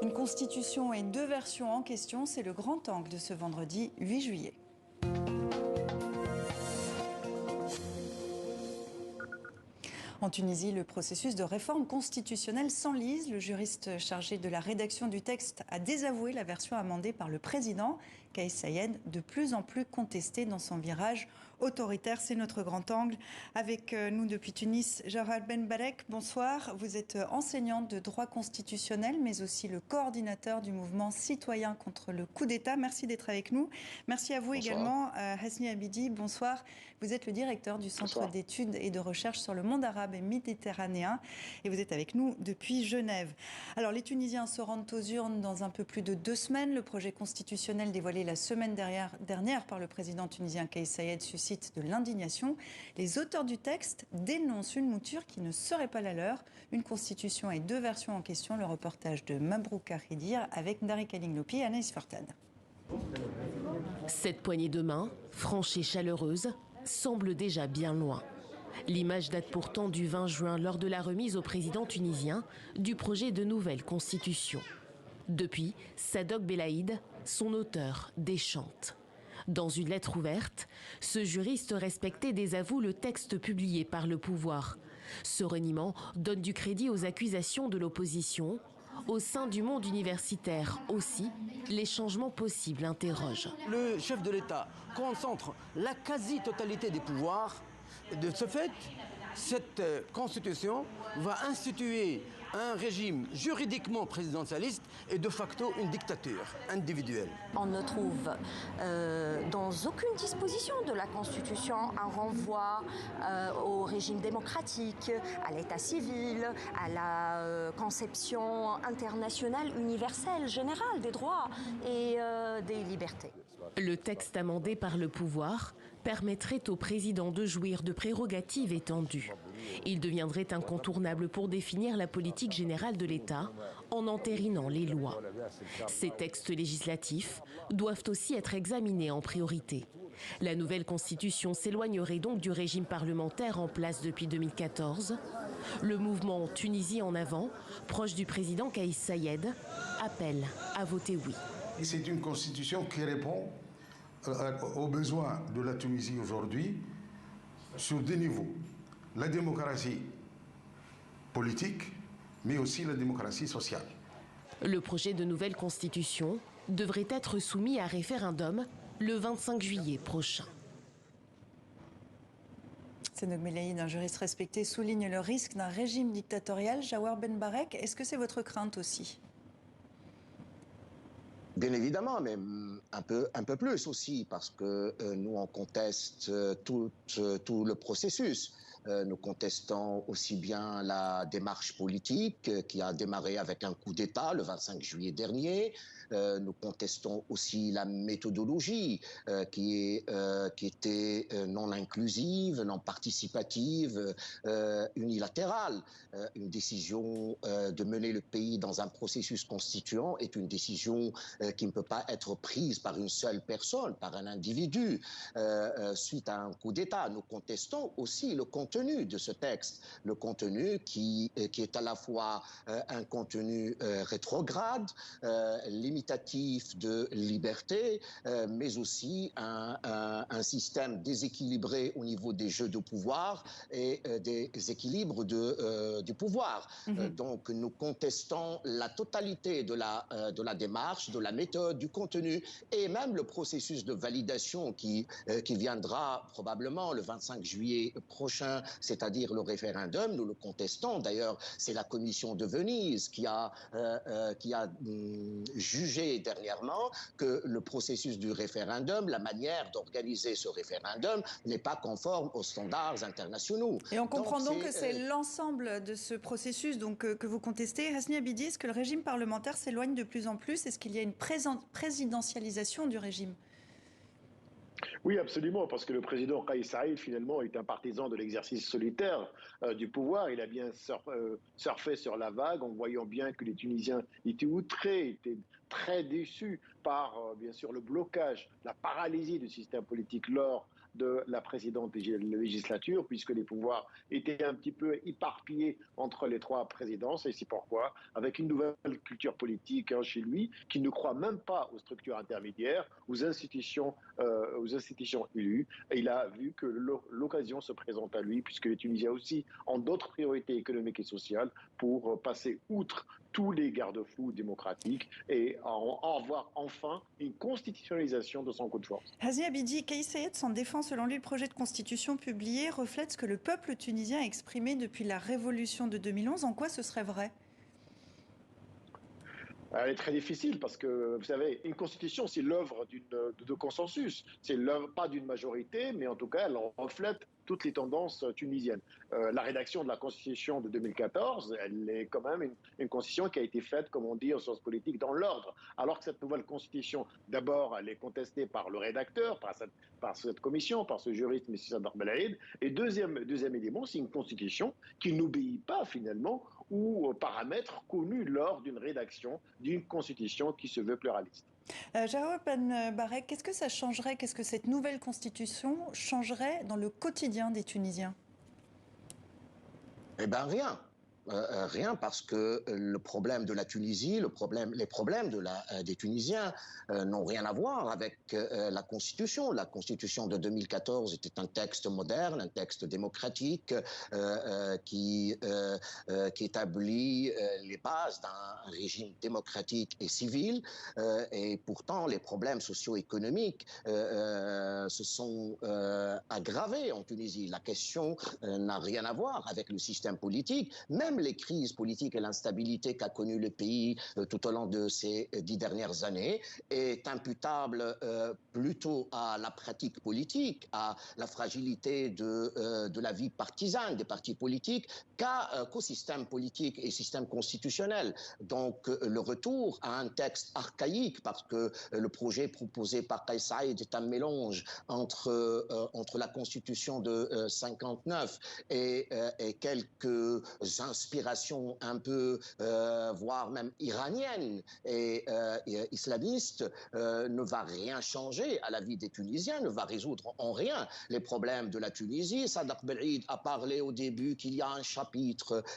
Une constitution et deux versions en question, c'est le grand angle de ce vendredi 8 juillet. En Tunisie, le processus de réforme constitutionnelle s'enlise. Le juriste chargé de la rédaction du texte a désavoué la version amendée par le président, Kais Saied, de plus en plus contestée dans son virage autoritaire. C'est notre grand angle. Avec nous depuis Tunis, Jawar Benbarek, bonsoir. Vous êtes enseignante de droit constitutionnel, mais aussi le coordinateur du mouvement citoyen contre le coup d'État. Merci d'être avec nous. Merci à vous également, Hasni Abidi. Bonsoir. Vous êtes le directeur du Centre d'études et de recherche sur le monde arabe et méditerranéen. Et vous êtes avec nous depuis Genève. Alors, les Tunisiens se rendent aux urnes dans un peu plus de 2 semaines. Le projet constitutionnel dévoilé la semaine dernière par le président tunisien Kais Saied suscite de l'indignation. Les auteurs du texte dénoncent une mouture qui ne serait pas la leur. Une constitution et 2 versions en question. Le reportage de Mabrouk Khidir avec Darik Alingloupi et Anaïs Fertad. Cette poignée de main, franche et chaleureuse, semble déjà bien loin. L'image date pourtant du 20 juin lors de la remise au président tunisien du projet de nouvelle constitution. Depuis, Sadok Belaïd, son auteur, déchante. Dans une lettre ouverte, ce juriste respecté désavoue le texte publié par le pouvoir. Ce reniement donne du crédit aux accusations de l'opposition. Au sein du monde universitaire aussi, les changements possibles interrogent. Le chef de l'État concentre la quasi-totalité des pouvoirs. De ce fait, cette constitution va instituer un régime juridiquement présidentialiste et de facto une dictature individuelle. On ne trouve dans aucune disposition de la Constitution un renvoi au régime démocratique, à l'état civil, à la conception internationale universelle, générale des droits et des libertés. Le texte amendé par le pouvoir permettrait au président de jouir de prérogatives étendues. Il deviendrait incontournable pour définir la politique générale de l'État en entérinant les lois. Ces textes législatifs doivent aussi être examinés en priorité. La nouvelle constitution s'éloignerait donc du régime parlementaire en place depuis 2014. Le mouvement Tunisie en avant, proche du président Kais Saied, appelle à voter oui. C'est une constitution qui répond aux besoins de la Tunisie aujourd'hui sur 2 niveaux. La démocratie politique, mais aussi la démocratie sociale. Le projet de nouvelle constitution devrait être soumis à référendum le 25 juillet prochain. Sadok Belaïd, un juriste respecté, souligne le risque d'un régime dictatorial. Jawar Benbarek, est-ce que c'est votre crainte aussi ? Bien évidemment, mais un peu plus aussi, parce que nous, on conteste tout le processus. Nous contestons aussi bien la démarche politique qui a démarré avec un coup d'État le 25 juillet dernier. Nous contestons aussi la méthodologie qui était non inclusive, non participative, unilatérale. Une décision de mener le pays dans un processus constituant est une décision qui ne peut pas être prise par une seule personne, par un individu, suite à un coup d'État. Nous contestons aussi le contenu de ce texte, le contenu qui est à la fois un contenu rétrograde, limitatif de liberté, mais aussi un système déséquilibré au niveau des jeux de pouvoir et des équilibres du pouvoir. Donc nous contestons la totalité de la démarche, de la méthode, du contenu et même le processus de validation qui viendra probablement le 25 juillet prochain, c'est-à-dire le référendum. Nous le contestons. D'ailleurs, c'est la commission de Venise qui a jugé dernièrement que le processus du référendum, la manière d'organiser ce référendum n'est pas conforme aux standards internationaux. Et on comprend donc que c'est l'ensemble de ce processus que vous contestez. Hasni Abidi, est-ce que le régime parlementaire s'éloigne de plus en plus ? Est-ce qu'il y a une présidentialisation du régime ? Oui, absolument, parce que le président Kais Saied, finalement, est un partisan de l'exercice solitaire du pouvoir. Il a bien surfé sur la vague en voyant bien que les Tunisiens étaient outrés, étaient très déçus par, bien sûr, le blocage, la paralysie du système politique lors de la précédente législature, puisque les pouvoirs étaient un petit peu éparpillés entre les trois présidences, et c'est pourquoi, avec une nouvelle culture politique chez lui, qui ne croit même pas aux structures intermédiaires, aux institutions élues, et il a vu que l'occasion se présente à lui, puisque les Tunisiens aussi ont d'autres priorités économiques et sociales pour passer outre tous les garde-fous démocratiques et en avoir enfin une constitutionnalisation de son coup de force. Hasni Abidi, Kais Saied s'en défend. Selon lui, le projet de constitution publié reflète ce que le peuple tunisien a exprimé depuis la révolution de 2011. En quoi ce serait vrai ? Elle est très difficile parce que, vous savez, une constitution, c'est l'œuvre de consensus. C'est l'œuvre pas d'une majorité, mais en tout cas, elle reflète toutes les tendances tunisiennes. La rédaction de la constitution de 2014, elle est quand même une constitution qui a été faite, comme on dit en sciences politiques, dans l'ordre. Alors que cette nouvelle constitution, d'abord, elle est contestée par le rédacteur, par cette commission, par ce juriste, M. Sadar Belaïd. Et deuxième élément, c'est une constitution qui n'obéit pas finalement aux paramètres connus lors d'une rédaction d'une constitution qui se veut pluraliste. Jawad Ben Barek, qu'est-ce que ça changerait, qu'est-ce que cette nouvelle constitution changerait dans le quotidien des Tunisiens ? Eh bien, rien. Rien, parce que le problème de la Tunisie, les problèmes des Tunisiens n'ont rien à voir avec la Constitution. La Constitution de 2014 était un texte moderne, un texte démocratique qui établit les bases d'un régime démocratique et civil. Et pourtant, les problèmes socio-économiques se sont aggravés en Tunisie. La question n'a rien à voir avec le système politique. Même les crises politiques et l'instabilité qu'a connu le pays tout au long de ces 10 dernières années est imputable plutôt à la pratique politique, à la fragilité de la vie partisane des partis politiques qu'au système politique et système constitutionnel. Donc le retour à un texte archaïque, parce que le projet proposé par Kais Saied est un mélange entre la Constitution de 59 et quelques inspirations un peu, voire même iraniennes et islamistes, ne va rien changer à la vie des Tunisiens, ne va résoudre en rien les problèmes de la Tunisie. Sadar Belaïd a parlé au début qu'il y a un chapitre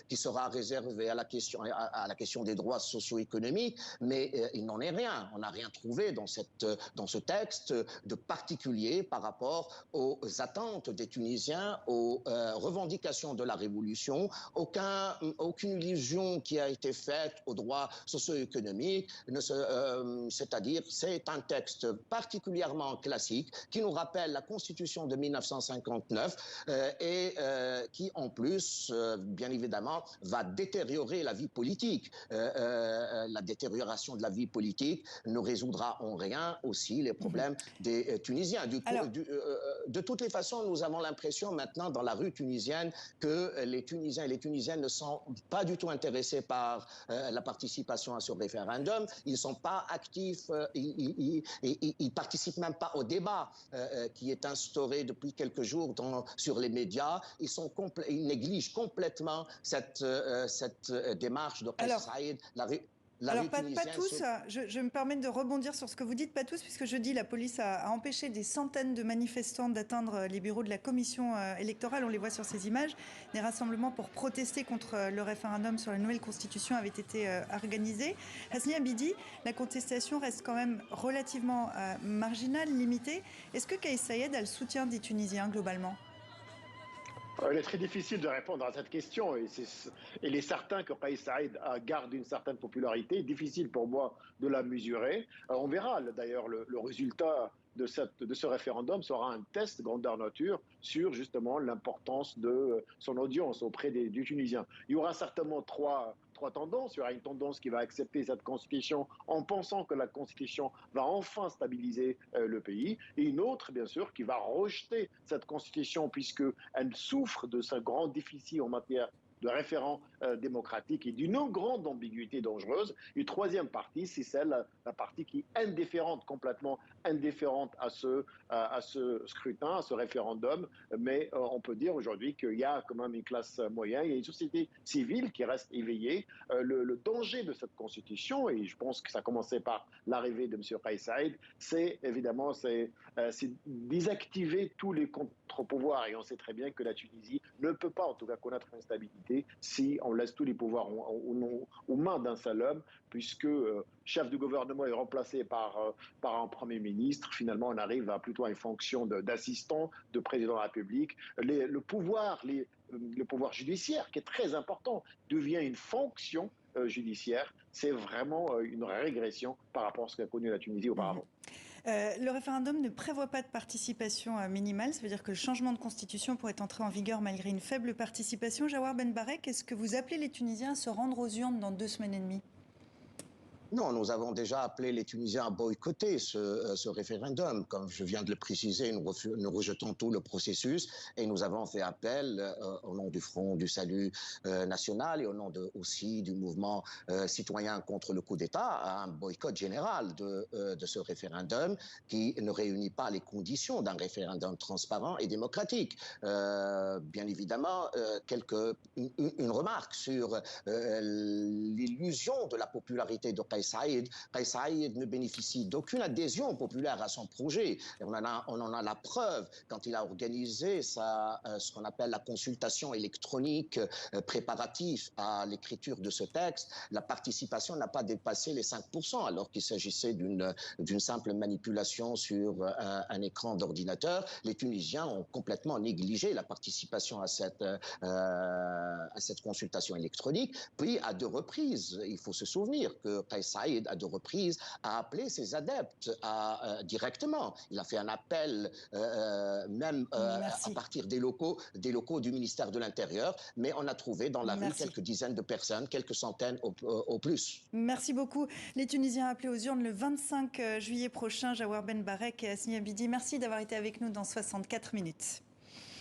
qui sera réservé à la question des droits socio-économiques, mais il n'en est rien. On n'a rien trouvé dans ce texte de particulier par rapport aux attentes des Tunisiens, aux revendications de la révolution. Aucune illusion qui a été faite aux droits socio-économiques, c'est-à-dire c'est un texte particulièrement classique qui nous rappelle la Constitution de 1959 et qui en plus, bien évidemment, va détériorer la vie politique. La détérioration de la vie politique ne résoudra en rien aussi les problèmes des Tunisiens. De toutes les façons, nous avons l'impression maintenant dans la rue tunisienne que les Tunisiens et les Tunisiennes ne sont pas du tout intéressés par la participation à ce référendum. Ils ne sont pas actifs, ils participent même pas au débat qui est instauré depuis quelques jours sur les médias. Ils négligent complètement cette démarche de Kais Saied. Alors, pas tous, je me permets de rebondir sur ce que vous dites, pas tous, puisque jeudi, la police a empêché des centaines de manifestants d'atteindre les bureaux de la commission électorale. On les voit sur ces images. Des rassemblements pour protester contre le référendum sur la nouvelle constitution avaient été organisés. Hasni Abidi, la contestation reste quand même relativement marginale, limitée. Est-ce que Kais Saied a le soutien des Tunisiens globalement ? Il est très difficile de répondre à cette question et il est certain que Kais Saied garde une certaine popularité. Difficile pour moi de la mesurer. On verra d'ailleurs le résultat de ce référendum sera un test grandeur nature sur justement l'importance de son audience auprès du Tunisiens. Il y aura certainement trois tendances. Il y aura une tendance qui va accepter cette constitution en pensant que la constitution va enfin stabiliser le pays, et une autre, bien sûr, qui va rejeter cette constitution puisqu'elle souffre de ce grand déficit en matière de référent démocratique et d'une grande ambiguïté dangereuse. Une troisième partie, c'est celle, la partie qui est indifférente, complètement indifférente à ce scrutin, à ce référendum. Mais on peut dire aujourd'hui qu'il y a quand même une classe moyenne, il y a une société civile qui reste éveillée. Le danger de cette constitution, et je pense que ça a commencé par l'arrivée de M. Kais Saïed, c'est évidemment c'est désactiver tous les contre-pouvoirs. Et on sait très bien que la Tunisie ne peut pas, en tout cas, connaître une stabilité si on laisse tous les pouvoirs aux mains d'un seul homme, puisque chef du gouvernement est remplacé par un Premier ministre. Finalement, on arrive à plutôt à une fonction d'assistant, de président de la République. Le pouvoir judiciaire, qui est très important, devient une fonction judiciaire. C'est vraiment une régression par rapport à ce qu'a connu la Tunisie auparavant. Le référendum ne prévoit pas de participation minimale. Ça veut dire que le changement de constitution pourrait entrer en vigueur malgré une faible participation. Jawar Ben Barek, est-ce que vous appelez les Tunisiens à se rendre aux urnes dans 2 semaines et demie ? Non, nous avons déjà appelé les Tunisiens à boycotter ce référendum. Comme je viens de le préciser, nous rejetons tout le processus et nous avons fait appel au nom du Front du Salut national et au nom aussi du mouvement citoyen contre le coup d'État à un boycott général de ce référendum qui ne réunit pas les conditions d'un référendum transparent et démocratique. Bien évidemment, une remarque sur l'illusion de la popularité de Kais Saïed. Kais Saïed ne bénéficie d'aucune adhésion populaire à son projet. Et on en a la preuve quand il a organisé ce qu'on appelle la consultation électronique préparatif à l'écriture de ce texte. La participation n'a pas dépassé les 5%, alors qu'il s'agissait d'une simple manipulation sur un écran d'ordinateur. Les Tunisiens ont complètement négligé la participation à cette consultation électronique. Puis, à 2 reprises, il faut se souvenir que Kais Saïed, à 2 reprises, a appelé ses adeptes directement. Il a fait un appel même à partir des locaux du ministère de l'Intérieur, mais on a trouvé dans la rue quelques dizaines de personnes, quelques centaines au plus. Merci beaucoup. Les Tunisiens appelés aux urnes le 25 juillet prochain. Jawar Ben Barek et Hasni Abidi, merci d'avoir été avec nous dans 64 minutes.